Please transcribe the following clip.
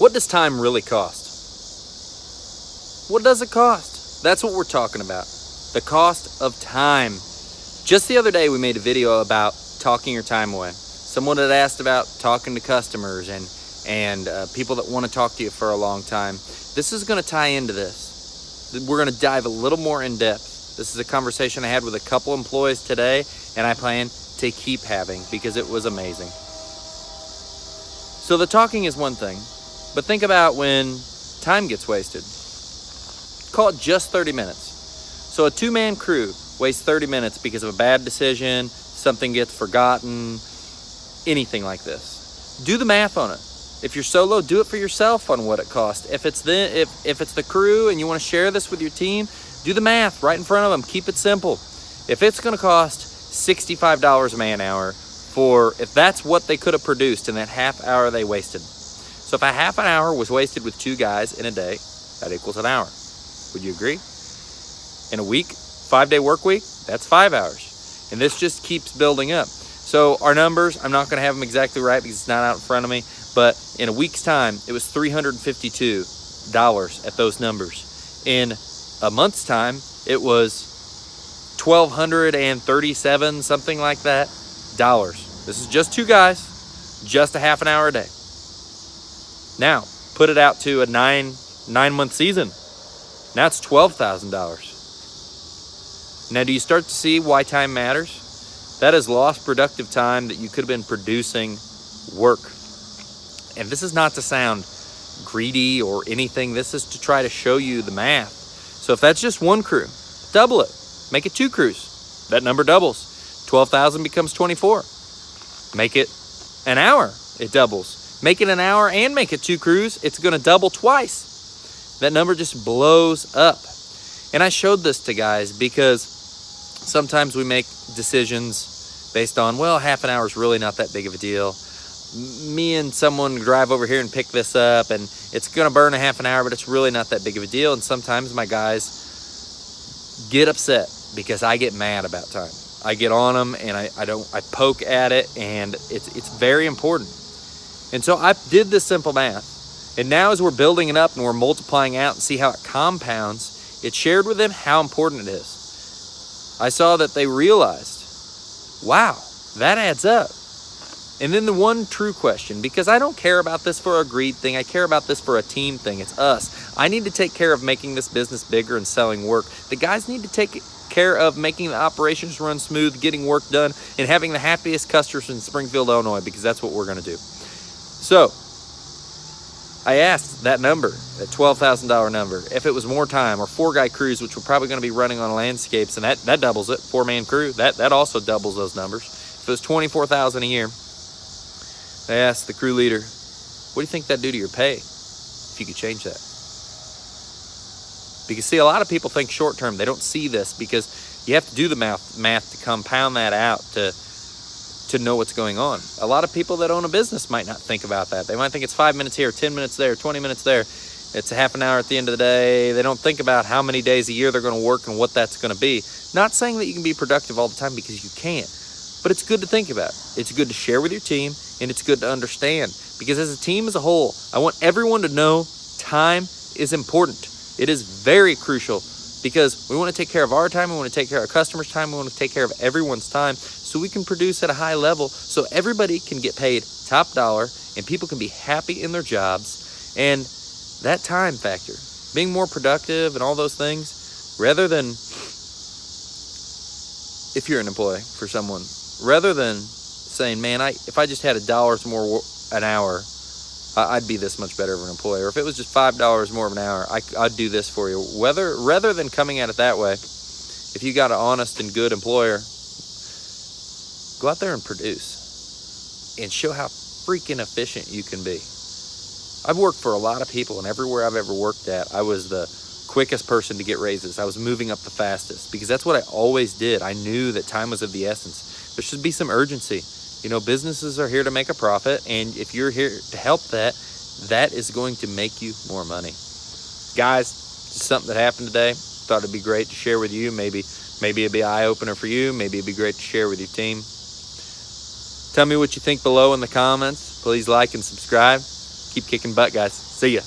What does time really cost? What does it cost? That's what we're talking about. The cost of time. Just the other day, we made a video about talking your time away. Someone had asked about talking to customers and people that want to talk to you for a long time. This is going to tie into this. We're going to dive a little more in depth. This is a conversation I had with a couple employees today, and I plan to keep having because it was amazing. So the talking is one thing, but think about when time gets wasted. Call it just 30 minutes. So a two-man crew wastes 30 minutes because of a bad decision, something gets forgotten, anything like this. Do the math on it. If you're solo, do it for yourself on what it costs. If it's the crew and you want to share this with your team, do the math right in front of them. Keep it simple. If it's going to cost $65 a man hour if that's what they could have produced in that half hour they wasted. So if a half an hour was wasted with two guys in a day, that equals an hour. Would you agree? In a week, 5-day work week, that's 5 hours. And this just keeps building up. So our numbers, I'm not going to have them exactly right because it's not out in front of me, but in a week's time, it was $352 at those numbers. In a month's time, it was $1,237, something like that, dollars. This is just two guys, just a half an hour a day. Now, put it out to a nine-month season. Now it's $12,000. Now, do you start to see why time matters? That is lost productive time that you could have been producing work. And this is not to sound greedy or anything. This is to try to show you the math. So if that's just one crew, double it. Make it two crews. That number doubles. 12,000 becomes 24. Make it an hour. It doubles. Make it an hour and make it two crews. It's going to double twice. That number just blows up. And I showed this to guys because sometimes we make decisions based on, well, half an hour is really not that big of a deal. Me and someone drive over here and pick this up, and it's going to burn a half an hour, but it's really not that big of a deal. And sometimes my guys get upset because I get mad about time. I get on them and I poke at it, and it's very important. And so I did this simple math. And now as we're building it up and we're multiplying out and see how it compounds, it shared with them how important it is. I saw that they realized, wow, that adds up. And then the one true question, because I don't care about this for a greed thing, I care about this for a team thing. It's us. I need to take care of making this business bigger and selling work. The guys need to take care of making the operations run smooth, getting work done, and having the happiest customers in Springfield, Illinois, because that's what we're going to do. So I asked that number, that $12,000 number, if it was more time or 4-guy crews, which we're probably going to be running on landscapes, and that doubles it. 4-man crew, that also doubles those numbers. If it was $24,000 a year, I asked the crew leader, what do you think that'd do to your pay if you could change that? Because see, a lot of people think short term. They don't see this because you have to do the math to compound that out to know what's going on. A lot of people that own a business might not think about that. They might think it's 5 minutes here, 10 minutes there, 20 minutes there. It's a half an hour at the end of the day. They don't think about how many days a year they're going to work and what that's going to be. Not saying that you can be productive all the time, because you can't. But it's good to think about. It's good to share with your team, and it's good to understand. Because as a team as a whole, I want everyone to know time is important. It is very crucial, because we want to take care of our time, we want to take care of our customers' time, we want to take care of everyone's time so we can produce at a high level so everybody can get paid top dollar and people can be happy in their jobs. And that time factor, being more productive and all those things, rather than, if you're an employee for someone, rather than saying, man, if I just had $1 more an hour, I'd be this much better of an employee. Or if it was just $5 more of an hour, I'd do this for you. Rather than coming at it that way, if you got an honest and good employer, go out there and produce and show how freaking efficient you can be. I've worked for a lot of people, and everywhere I've ever worked at, I was the quickest person to get raises. I was moving up the fastest because that's what I always did. I knew that time was of the essence. There should be some urgency. You know, businesses are here to make a profit, and if you're here to help that is going to make you more money. Guys, just something that happened today. Thought it'd be great to share with you. Maybe it'd be an eye-opener for you. Maybe it'd be great to share with your team. Tell me what you think below in the comments. Please like and subscribe. Keep kicking butt, guys. See ya.